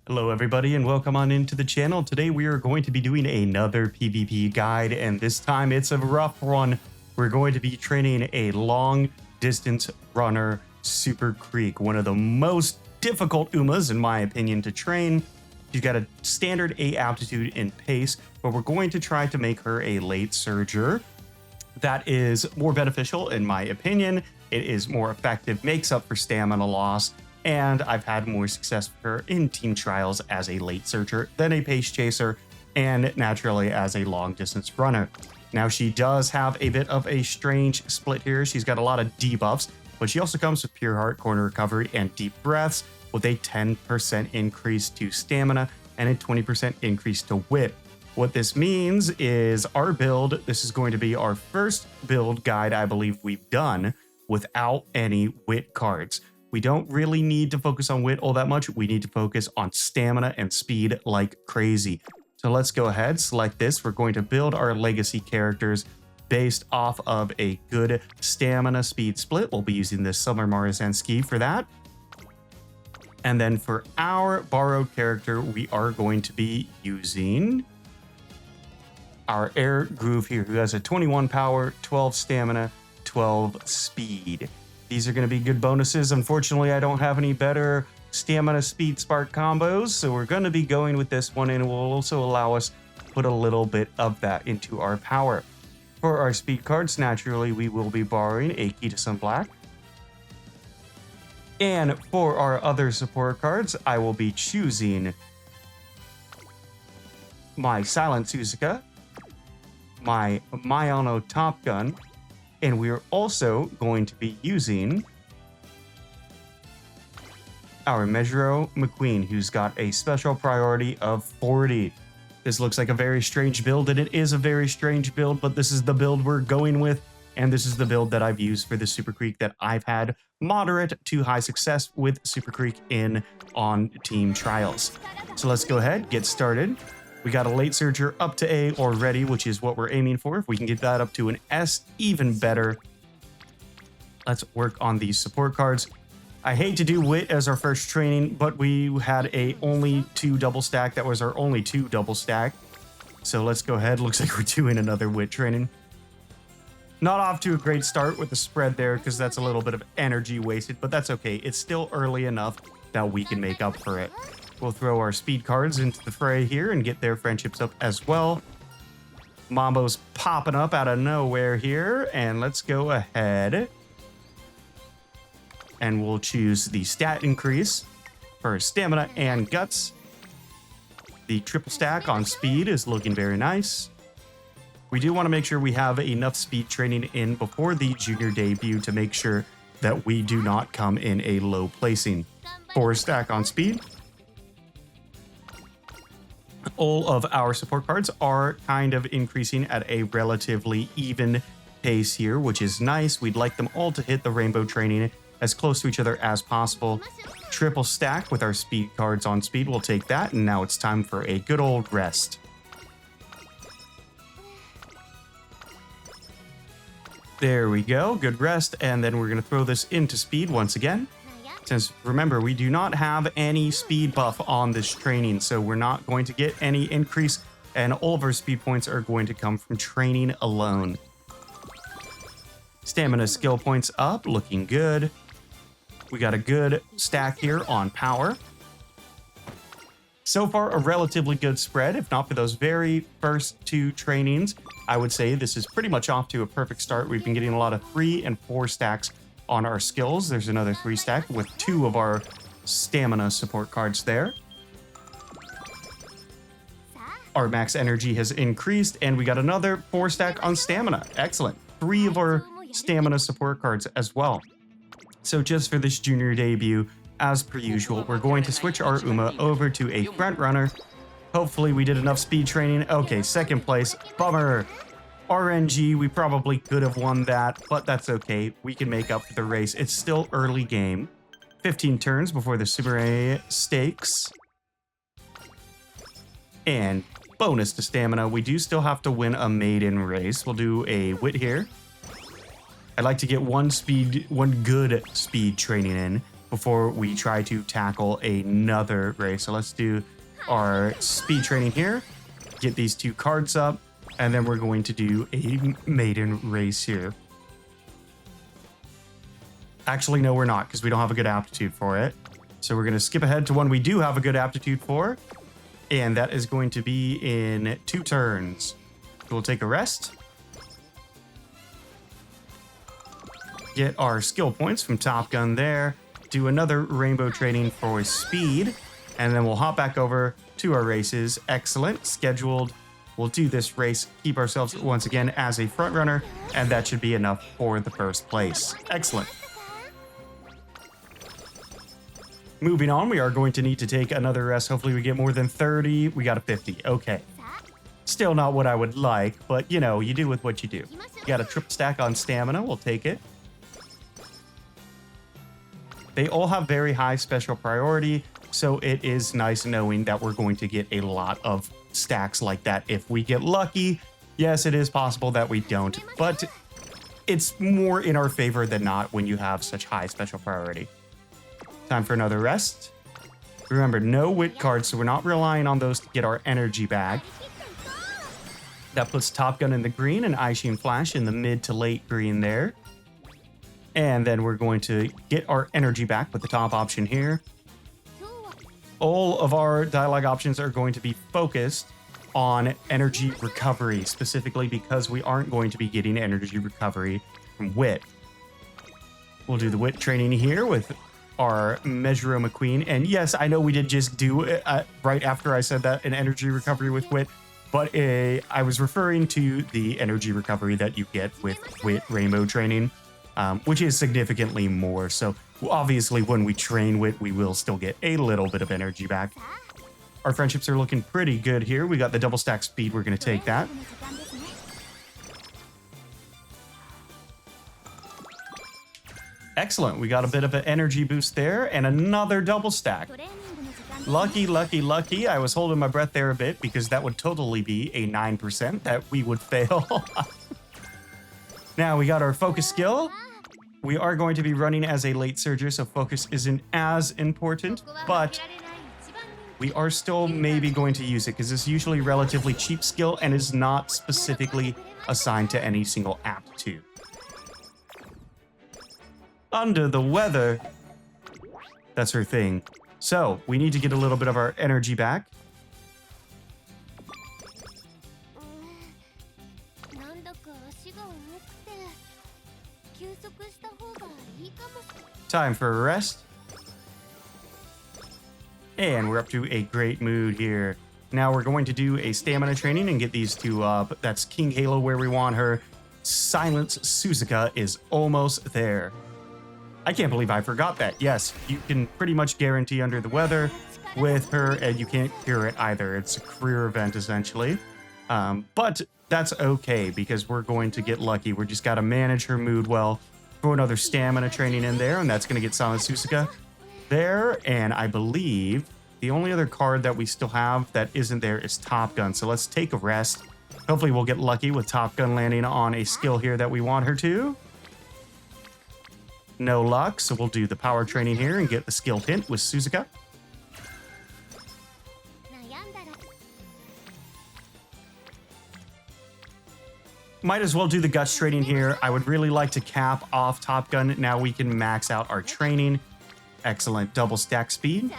Hello everybody and welcome on into the channel. Today we are going to be doing another PvP guide, and this time it's a rough one. We're going to be training a long distance runner, Super Creek, one of the most difficult Umas in my opinion to train. She's got a standard A aptitude and pace, but we're going to try to make her a late surger. That is more beneficial in my opinion. It is more effective, makes up for stamina loss, and I've had more success with her in team trials as a late surger than a pace chaser, and naturally as a long distance runner. Now she does have a bit of a strange split here. She's got a lot of debuffs, but she also comes with pure heart, corner recovery, and deep breaths with a 10% increase to stamina and a 20% increase to whip. What this means is our build, this is going to be our first build guide I believe we've done without any wit cards. We don't really need to focus on wit all that much. We need to focus on stamina and speed like crazy. So let's go ahead, select this. We're going to build our legacy characters based off of a good stamina speed split. We'll be using this Summer Marzanski for that. And then for our borrowed character, we are going to be using our Air Groove here, who has a 21 power, 12 stamina, 12 speed. These are going to be good bonuses. Unfortunately, I don't have any better stamina speed spark combos, so we're going to be going with this one, and it will also allow us to put a little bit of that into our power. For our speed cards, naturally, we will be borrowing a Key to Sun Black. And for our other support cards, I will be choosing my Silent Suzuka, my Mayano Top Gun, and we're also going to be using our Mejiro McQueen, who's got a special priority of 40. This looks like a very strange build, and it is a very strange build, but this is the build we're going with, and this is the build that I've used for the Super Creek that I've had moderate to high success with Super Creek on team trials. So let's go ahead, get started. We got a late surger up to A already, which is what we're aiming for. If we can get that up to an S, even better. Let's work on these support cards. I hate to do wit as our first training, but we had a only 2 double stack. That was our only 2 double stack. So let's go ahead. Looks like we're doing another wit training. Not off to a great start with the spread there, because that's a little bit of energy wasted, but that's okay. It's still early enough that we can make up for it. We'll throw our speed cards into the fray here and get their friendships up as well. Mambo's popping up out of nowhere here, and let's go ahead and we'll choose the stat increase for stamina and guts. The triple stack on speed is looking very nice. We do want to make sure we have enough speed training in before the junior debut to make sure that we do not come in a low placing. 4 stack on speed. All of our support cards are kind of increasing at a relatively even pace here, which is nice. We'd like them all to hit the rainbow training as close to each other as possible. Triple stack with our speed cards on speed. We'll take that, and now it's time for a good old rest. There we go, good rest, and then we're going to throw this into speed once again. Since, remember, we do not have any speed buff on this training, so we're not going to get any increase, and all of our speed points are going to come from training alone. Stamina skill points up, looking good. We got a good stack here on power. So far, a relatively good spread, if not for those very first 2 trainings. I would say this is pretty much off to a perfect start. We've been getting a lot of 3 and 4 stacks on our skills. There's another 3 stack with 2 of our stamina support cards there. Our max energy has increased, and we got another 4 stack on stamina. Excellent. 3 of our stamina support cards as well. So just for this junior debut, as per usual, we're going to switch our Uma over to a front runner. Hopefully we did enough speed training. Okay, second place. Bummer. RNG, we probably could have won that, but that's okay. We can make up for the race. It's still early game. 15 turns before the Super A stakes. And bonus to stamina. We do still have to win a maiden race. We'll do a wit here. I'd like to get one good speed training in before we try to tackle another race. So let's do our speed training here, get these 2 cards up, and then we're going to do a maiden race here. Actually, no, we're not, because we don't have a good aptitude for it. So we're going to skip ahead to one we do have a good aptitude for, and that is going to be in 2 turns. We'll take a rest. Get our skill points from Top Gun there. Do another rainbow training for speed, and then we'll hop back over to our races. Excellent. Scheduled. We'll do this race, keep ourselves once again as a front runner, and that should be enough for the first place. Excellent. Moving on, we are going to need to take another rest. Hopefully we get more than 30. We got a 50. Okay. Still not what I would like, but you know, you do with what you do. You got a triple stack on stamina. We'll take it. They all have very high special priority, so it is nice knowing that we're going to get a lot of stacks like that if we get lucky. Yes, it is possible that we don't, but it's more in our favor than not when you have such high special priority. Time for another rest. Remember, no wit cards, so we're not relying on those to get our energy back. That puts Top Gun in the green and Aishin Flash in the mid to late green there. And then we're going to get our energy back with the top option here. All of our dialogue options are going to be focused on energy recovery, specifically because we aren't going to be getting energy recovery from wit. We'll do the wit training here with our Measuro McQueen. And yes, I know we did just do it right after I said that, an energy recovery with wit, but I was referring to the energy recovery that you get with wit rainbow training, which is significantly more. So obviously when we train wit, we will still get a little bit of energy back. Our friendships are looking pretty good here. We got the double stack speed. We're going to take that. Excellent. We got a bit of an energy boost there and another double stack. Lucky, lucky, lucky. I was holding my breath there a bit because that would totally be a 9% that we would fail. Now we got our focus skill. We are going to be running as a late surger, so focus isn't as important, but we are still maybe going to use it because it's usually relatively cheap skill and is not specifically assigned to any single aptitude. Under the weather. That's her thing. So we need to get a little bit of our energy back. Time for a rest. And we're up to a great mood here. Now we're going to do a stamina training and get these 2 up. That's King Halo where we want her. Silence Suzuka is almost there. I can't believe I forgot that. Yes, you can pretty much guarantee under the weather with her, and you can't cure it either. It's a career event, essentially. But that's okay, because we're going to get lucky. We just got to manage her mood well. Throw another stamina training in there, and that's going to get Silent Suzuka there. And I believe the only other card that we still have that isn't there is Top Gun. So let's take a rest. Hopefully we'll get lucky with Top Gun landing on a skill here that we want her to. No luck, so we'll do the power training here and get the skill hint with Suzuka. Might as well do the guts training here. I would really like to cap off Top Gun. Now we can max out our training. Excellent double stack speed.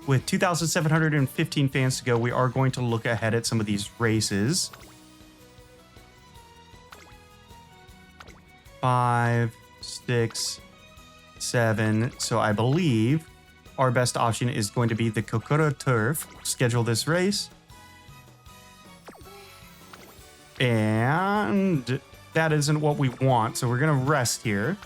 With 2,715 fans to go, we are going to look ahead at some of these races. 5, 6, 7. So I believe our best option is going to be the Kokoro Turf. Schedule this race. And that isn't what we want, so we're going to rest here.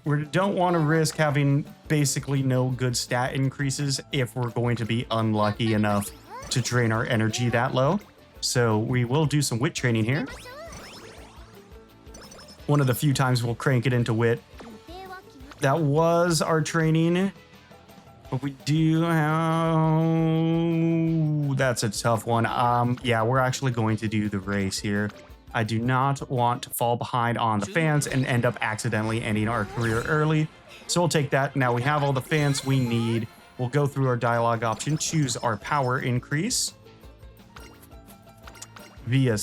We don't want to risk having basically no good stat increases if we're going to be unlucky enough to drain our energy that low. So we will do some wit training here. One of the few times we'll crank it into wit. That was our training. But we do have... That's a tough one. Yeah, we're actually going to do the race here. I do not want to fall behind on the fans and end up accidentally ending our career early. So we'll take that. Now we have all the fans we need. We'll go through our dialogue option, choose our power increase. Via,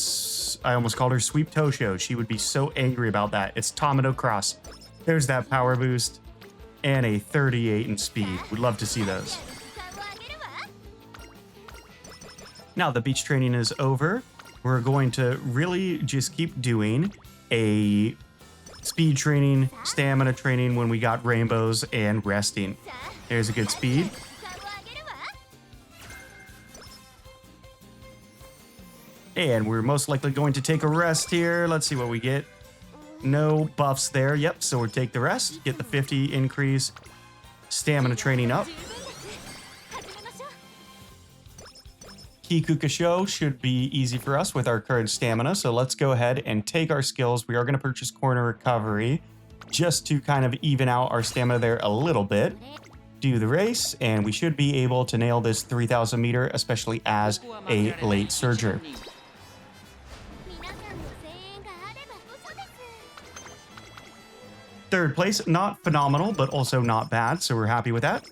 I almost called her Sweep Tosho. She would be so angry about that. It's Tomado Cross. There's that power boost. And a 38 in speed. We'd love to see those. Now the beach training is over. We're going to really just keep doing a speed training, stamina training when we got rainbows, and resting. There's a good speed. And we're most likely going to take a rest here. Let's see what we get. No buffs there. Yep, so we'll take the rest. Get the 50 increase. Stamina training up. Kikuka should be easy for us with our current stamina. So let's go ahead and take our skills. We are going to purchase Corner Recovery just to kind of even out our stamina there a little bit. Do the race, and we should be able to nail this 3,000 meter, especially as a late surger. Third place, not phenomenal, but also not bad, so we're happy with that.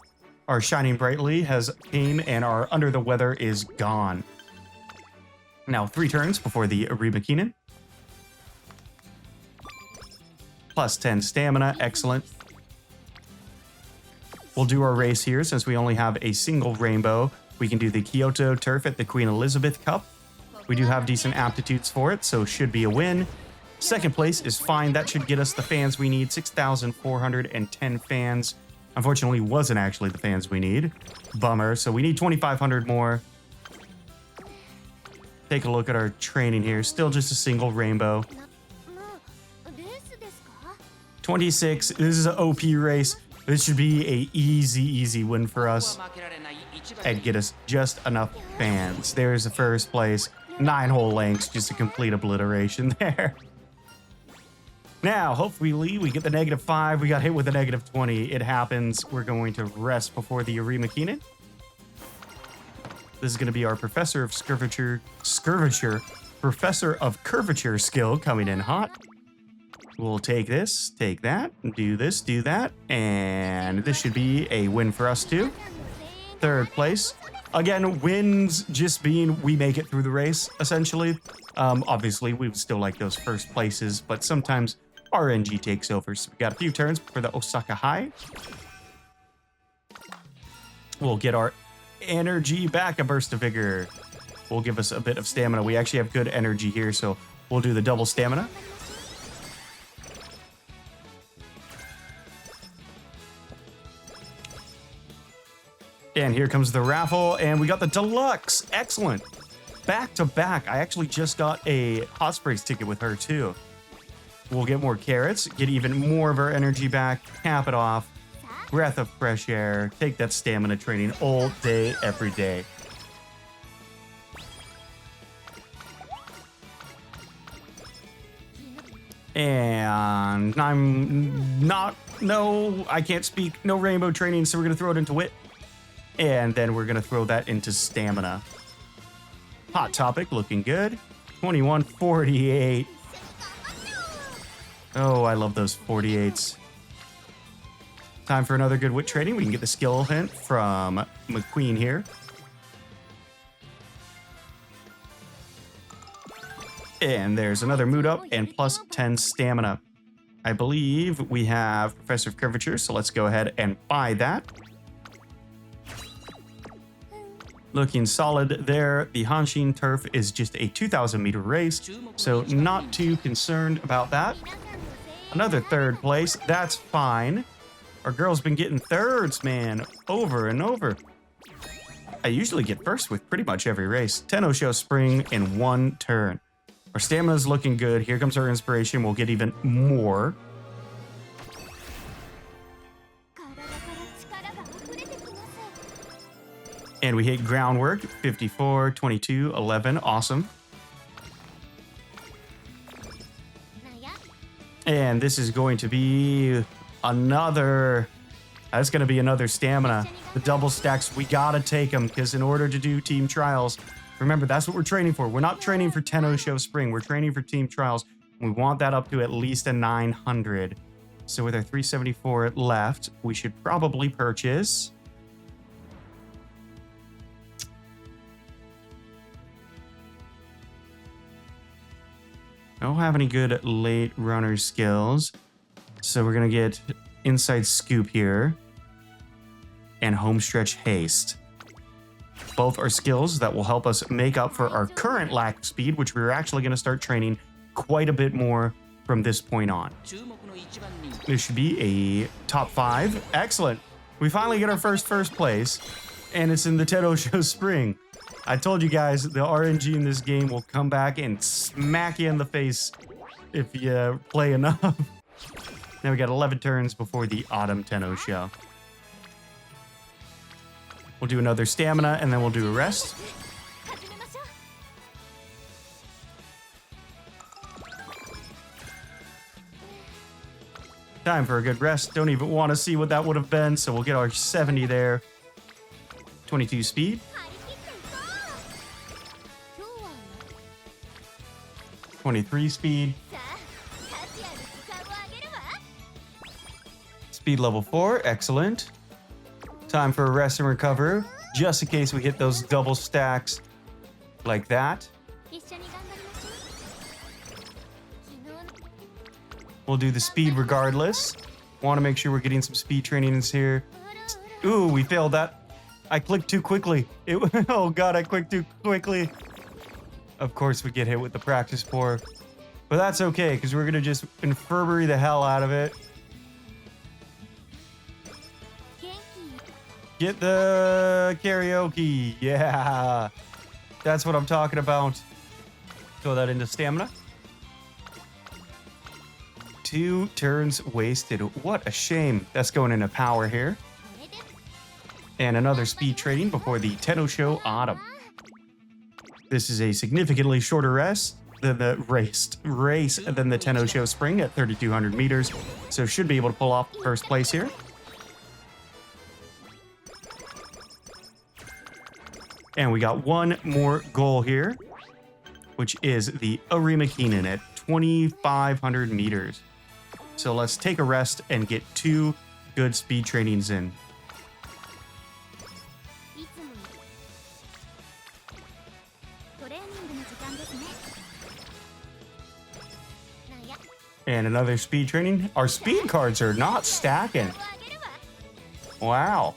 Our Shining Brightly has came and our Under the Weather is gone. Now 3 turns before the Arimakinen. Plus 10 stamina, excellent. We'll do our race here since we only have a single rainbow. We can do the Kyoto Turf at the Queen Elizabeth Cup. We do have decent aptitudes for it, so should be a win. Second place is fine. That should get us the fans we need. 6,410 fans. Unfortunately, wasn't actually the fans we need. Bummer. So we need 2,500 more. Take a look at our training here. Still just a single rainbow. 26. This is an OP race. This should be a easy win for us. And get us just enough fans. There's the first place. 9 whole lengths. Just a complete obliteration there. Now, hopefully, we get the -5. We got hit with the -20. It happens. We're going to rest before the Arimakinen. This is going to be our Professor of Professor of Curvature skill coming in hot. We'll take this, take that, do this, do that, and this should be a win for us too. Third place. Again, wins just being we make it through the race, essentially. Obviously, we would still like those first places, but sometimes RNG takes over. So we got a few turns for the Osaka High. We'll get our energy back, a burst of vigor. Will give us a bit of stamina. We actually have good energy here, so we'll do the double stamina. And here comes the raffle, and we got the deluxe. Excellent. Back to back. I actually just got a hot sprays ticket with her too. We'll get more carrots, get even more of our energy back, cap it off. Breath of fresh air. Take that stamina training all day, every day. And I can't speak. No rainbow training, so we're going to throw it into wit. And then we're going to throw that into stamina. Hot Topic looking good. 2148. Oh, I love those 48s. Time for another good wit training. We can get the skill hint from McQueen here. And there's another mood up and plus 10 stamina. I believe we have Professor of Curvature, so let's go ahead and buy that. Looking solid there. The Hanshin Turf is just a 2,000 meter race, so not too concerned about that. Another third place. That's fine. Our girl's been getting thirds, man, over and over. I usually get first with pretty much every race. Tenno Spring in 1 turn. Our stamina's looking good. Here comes our inspiration. We'll get even more. And we hit groundwork, 54, 22, 11. Awesome. And this is going to be another That's going to be another stamina. The double stacks, we got to take them because in order to do team trials, remember, that's what we're training for. We're not training for Tenno Show Spring. We're training for team trials. We want that up to at least a 900. So with our 374 left, we should probably purchase. I don't have any good late runner skills. So we're going to get Inside Scoop here. And Homestretch Haste. Both are skills that will help us make up for our current lack of speed, which we're actually going to start training quite a bit more from this point on. This should be a top 5. Excellent. We finally get our first place, and it's in the Tenno Show Spring. I told you guys, the RNG in this game will come back and smack you in the face if you play enough. Now we got 11 turns before the Autumn Tenno Show. We'll do another stamina, and then we'll do a rest. Time for a good rest. Don't even want to see what that would have been, so we'll get our 70 there. 22 speed. 23 speed. Speed level 4, excellent. Time for a rest and recover, just in case we hit those double stacks like that. We'll do the speed regardless. Want to make sure we're getting some speed training in here. Ooh, we failed that. I clicked too quickly. Oh god, I clicked too quickly. Of course we get hit with the practice pour. But that's okay, because we're going to just infirmary the hell out of it. Get the karaoke. Yeah. That's what I'm talking about. Throw that into stamina. 2 turns wasted. What a shame. That's going into power here. And another speed training before the Tenno Show Autumn. This is a significantly shorter rest than the race than the Tenno Show Spring at 3,200 meters. So should be able to pull off first place here. And we got one more goal here, which is the Arima Keenan at 2,500 meters. So let's take a rest and get 2 good speed trainings in. And another speed training. Our speed cards are not stacking. Wow.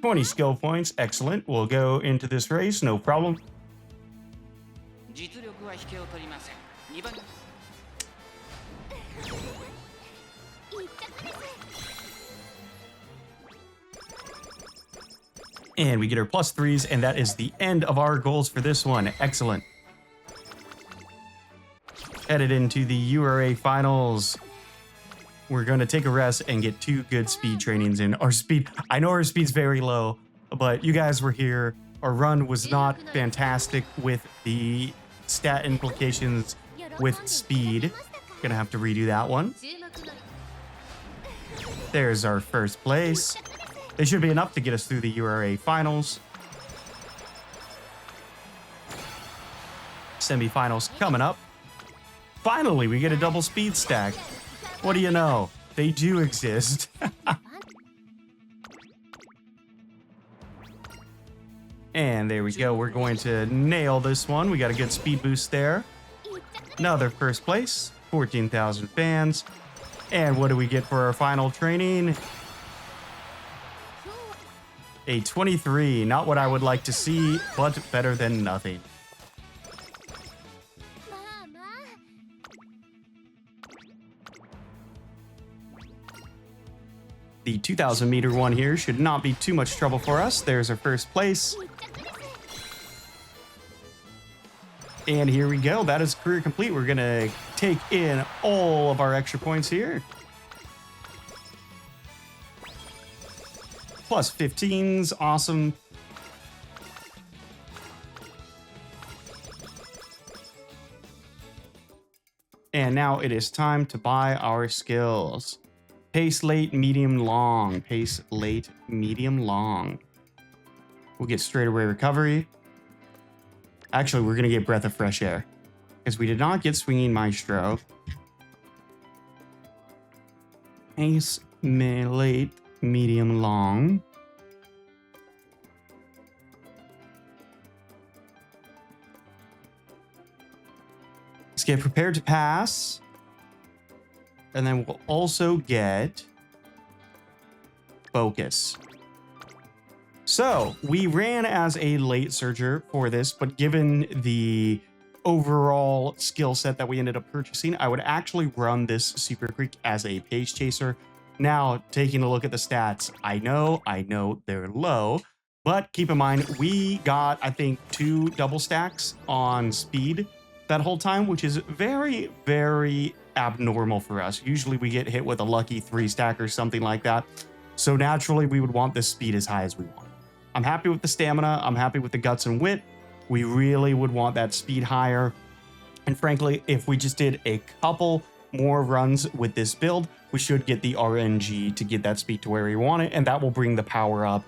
20 skill points. Excellent. We'll go into this race. No problem. And we get our +3s, and that is the end of our goals for this one. Excellent. Headed into the URA finals. We're going to take a rest and get 2 good speed trainings in. Our speed, I know our speed's very low, but you guys were here. Our run was not fantastic with the stat implications with speed. Gonna have to redo that one. There's our first place. It should be enough to get us through the URA finals. Semifinals coming up. Finally, we get a double speed stack. What do you know? They do exist. And there we go. We're going to nail this one. We got a good speed boost there. Another first place. 14,000 fans. And what do we get for our final training? A 23. Not what I would like to see, but better than nothing. The 2,000 meter one here should not be too much trouble for us. There's our first place. And here we go. That is career complete. We're going to take in all of our extra points here. +15s. Awesome. And now it is time to buy our skills. Pace late, medium, long. Pace late, medium, long. We'll get straight away recovery. Actually, we're going to get breath of fresh air because we did not get swinging maestro. Pace late, medium, long. Let's get prepared to pass. And then we'll also get focus. So we ran as a late surger for this, but given the overall skill set that we ended up purchasing, I would actually run this Super Creek as a pace chaser. Now, taking a look at the stats, I know they're low, but keep in mind, we got, I think, 2 double stacks on speed that whole time, which is very, very abnormal for us. Usually we get hit with a lucky 3 stack or something like that. So naturally, we would want the speed as high as we want. I'm happy with the stamina. I'm happy with the guts and wit. We really would want that speed higher. And frankly, if we just did a couple more runs with this build, we should get the RNG to get that speed to where we want it, and that will bring the power up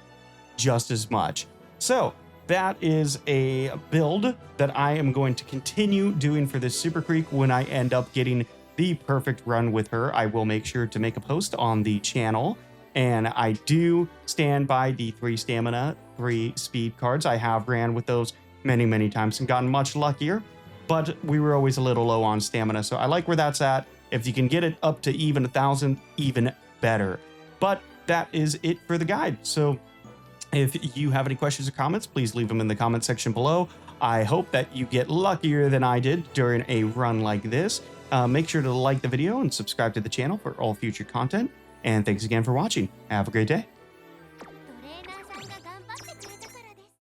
just as much. So that is a build that I am going to continue doing for this Super Creek. When I end up getting the perfect run with her, I will make sure to make a post on the channel. And I do stand by the 3 stamina, 3 speed cards. I have ran with those many, many times and gotten much luckier, but we were always a little low on stamina. So I like where that's at. If you can get it up to even 1,000, even better. But that is it for the guide. So if you have any questions or comments, please leave them in the comment section below. I hope that you get luckier than I did during a run like this. Make sure to like the video and subscribe to the channel for all future content. And thanks again for watching. Have a great day.